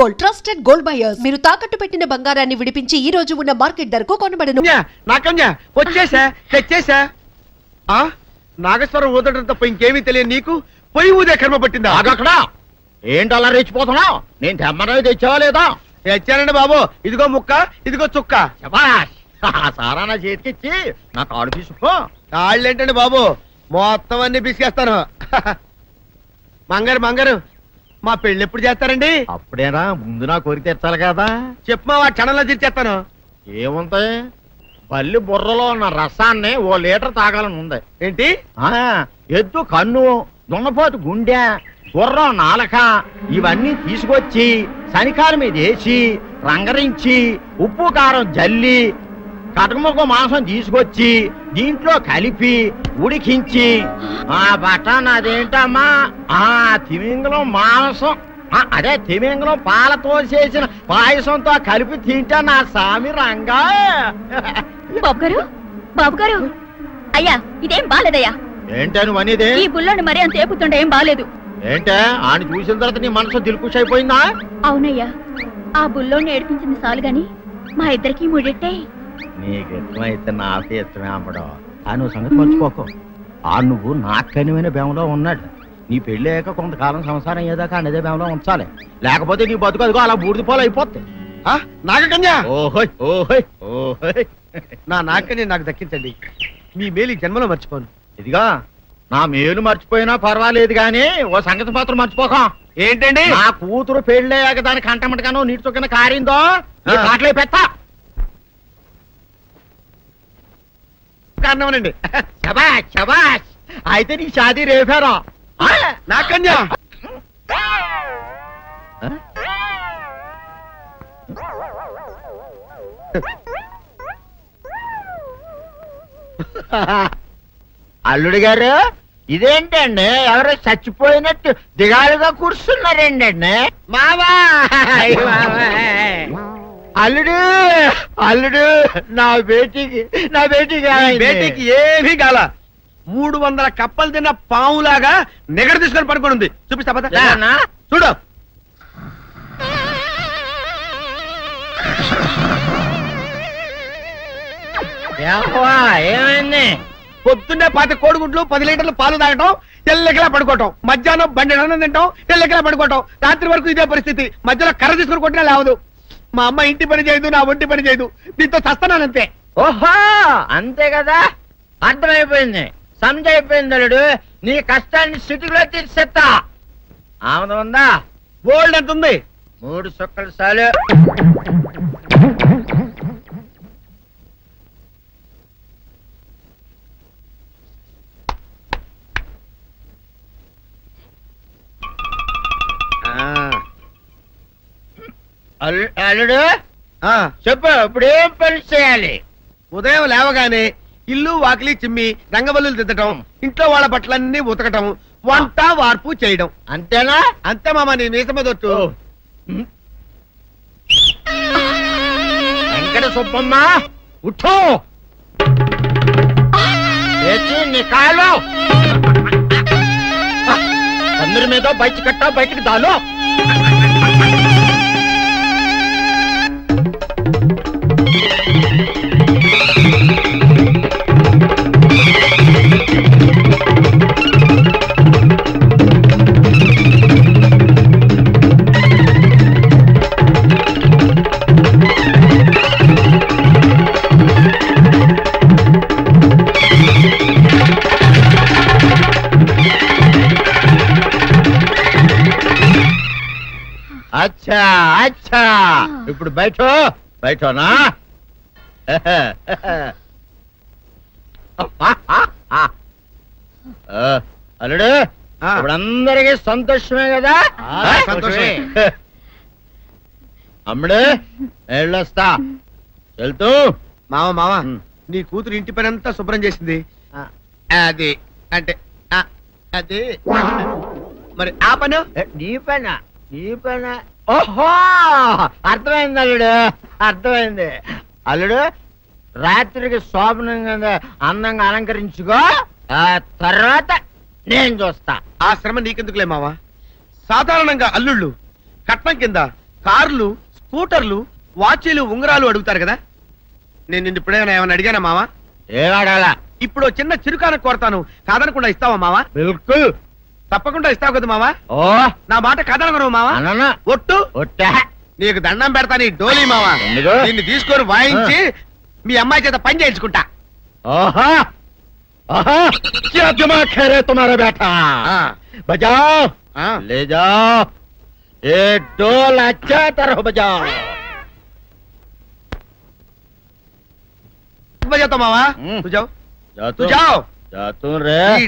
Gold, trusted gold buyers. మీరు తాకట్టు పెట్టిన బంగారాన్ని విడిపించి ఈ రోజు ఉన్న మార్కెట్ ధరకు కొనబడను. వచ్చేసా తెచ్చేసా. నాగేశ్వరం ఊదటం తప్ప ఇంకేమీ తెలియదు నీకు. పొయ్యి ఊదే కర్మ పట్టిందా? అక్కడ ఏంటి అలా రెచ్చిపోతున్నావు? నేను తెమ్మనవి తెచ్చావా లేదా? తెచ్చానండి బాబు. ఇదిగో ముక్క, ఇదిగో చుక్క. శభాష్. సారా నా చేతికిచ్చి నా కాడు తీసుకో. కాళ్ళేంటండి బాబు, మొత్తం అన్ని బిసికేస్తాను. మంగారు మా పెళ్ళి ఎప్పుడు చేస్తారండి? అప్పుడేనా, ముందు నా కోరిక తెచ్చాలి కదా. చెప్పమా, ఆ క్షణంలో తీర్చేస్తాను. ఏముంటాయి, బల్లి బుర్రలో ఉన్న రసాన్ని 1 లీటర్ తాగాలని ఉంది. ఏంటి? ఎద్దు కన్ను, దున్నపోతు గుండె, గుర్రం నాలక ఇవన్నీ తీసుకొచ్చి శనికాల మీద వేసి రంగరించి ఉప్పు కారం జల్లి కటకముక్క మాంసం తీసుకొచ్చి దీంట్లో కలిపి ఉడికించి బటన్ అదేంటమ్మా తిమింగలం మాంసం, అదే తిమింగలం పాలతో చేసిన పాయసంతో కలిపి తింటా నా సామి రంగా. బాబు గారు అయ్యా, ఇదేం బాలేదయ్యా. ఏంటని వనిదే? ఈ బుల్లోని మరీ అంత ఏపుతుండే ఏం బాలేదు. ఏంటే ఆయన చూసిన తర్వాత నీ మనసు దిల్కుష్ అయిపోయిందా? అవునయ్యా, ఆ బుల్లోని ఏడిపించింది చాలు గాని మా ఇద్దరికి ముడిట్టే. నీకు ఇష్టమైతే నాకే ఇష్టమే అమ్మడం. ఆ నువ్వు సంగతి మర్చిపోకు. ఆ నువ్వు నాకు కనివైన బేమలో ఉన్నాడు. నీ పెళ్లి అయ్యాక కొంతకాలం సంసారం ఏదాకా అనేదే బేమలో ఉంచాలి, లేకపోతే నీ బతుకు అదిగో అలా బూడిద పోలు అయిపోతాయి. నాగకన్యా, ఓహోయ్ ఓహోయ్ ఓహోయ్, నా నాగకన్య నాకు దక్కించండి. మీ మేలు జన్మలో మర్చిపోను. ఇదిగా నా మేలు మర్చిపోయినా పర్వాలేదు గాని ఓ సంగతి మాత్రం మర్చిపోక. ఏంటండి? నా కూతురు పెళ్ళయ్యాక దాని కంటమటగానో నీటి చొక్కన కారిందో కాట్లే పెట్టా కారణమనండి. శబాష్ శబాష్. అయితే నీ షాదీ రేపారా? నాగకన్యా, అల్లుడు గారు ఇదేంటండి, ఎవరో చచ్చిపోయినట్టు దిగాలుగా కూర్చున్నారేంటండి? మావా అల్లుడు అల్లుడు, నా బేటీకి ఏమీ కాల. 300 కప్పలు తిన్న పావులాగా నిగడ తీసుకొని పడుకొని ఉంది. చూపిస్తా పద. చూడు. ఏమైంది? పొద్దున్నే 10 కోడిగుడ్లు 10 లీటర్లు పాలు తాగటం, తెల్లకిలా పడుకోవటం. మధ్యాహ్నం బండి అన్నం తింటాం, తెల్లకిలా పడుకోవటం. రాత్రి వరకు ఇదే పరిస్థితి. మధ్యలో కర్ర తీసుకుని కొట్టినా లేవదు. మా అమ్మ ఇంటి పని చేయదు, నా ఒంటి పని చేయదు. దీంతో చస్తున్నానంతే. ఓహో అంతే కదా, అర్థమైపోయింది, సమజైపోయింది. అల్లుడు నీ కష్టాన్ని సిటీలో తీర్చేస్తా. ఆమె ఉందా? గోల్డ్ ఎంత ఉంది? 3 సుక్కలు చాలు. అల్లుడు చెప్పు, ఇప్పుడు ఏం పని చేయాలి? ఉదయం లేవగానే ఇల్లు వాకిలి చిమ్మి రంగవల్లులు దిద్దటం, ఇంట్లో వాళ్ళ బట్టలన్నీ ఉతకటం, వంట వార్పు చేయడం. అంతేనా? అంతే మామ, నీ మీస మీద ఒట్టు. వెంకట సుబ్బమ్మ ఉఠో, నీ కాలు అందరి మీద బయట కట్టా, బయటికి దాలో. అచ్చా అచ్చా, ఇప్పుడు బయటనా? అల్లుడు ఇప్పుడు అందరికీ సంతోషమే కదా? సంతోషమే. అమ్ముడు వెళ్ళొస్తా, వెళ్తూ. మామ నీ కూతురు ఇంటి పని అంతా శుభ్రం చేసింది. అది అంటే అది మరి ఆ పను నీ పైన. ఓహో అర్థమైంది అల్లుడు, అర్థమైంది. అల్లుడు రాత్రికి శోభనంగా అందంగా అలంకరించుకో, ఆ తర్వాత నేను చూస్తా. ఆ శ్రమ నీకెందుకులే మావా. సాధారణంగా అల్లుళ్ళు కట్నం కింద కార్లు, స్కూటర్లు, వాచీలు, ఉంగరాలు అడుగుతారు కదా. నేను నిన్ను ఇప్పుడేమైనా ఏమైనా అడిగానా మావా? ఏడాడాలా ఇప్పుడు ఓ చిన్న చిరుకాన కోరతాను, కాదనకుండా ఇస్తావా మావా? బిల్కుల్. తప్పకుండా ఇస్తావు కదా మావా? ఓ నా మాట కాదనగను మావా? అన్న ఒట్టు ఒట్టా నీకు దండం పెడతాను ఈ డోలీ మావా. ఎందుకు? దీన్ని తీసుకొని వాయించి మీ అమ్మాయి చేత పని చేయించుకుంటా. ఆహా ఆహా क्या दिमाग है रे तुम्हारा बेटा ఆ, बजाओ ఆ. ले जाओ ये डोल अच्छा तरह बजाओ బజాతో మావా हम्म। తు జావ్ जा తు तू జావ్ जा तू रे ఈ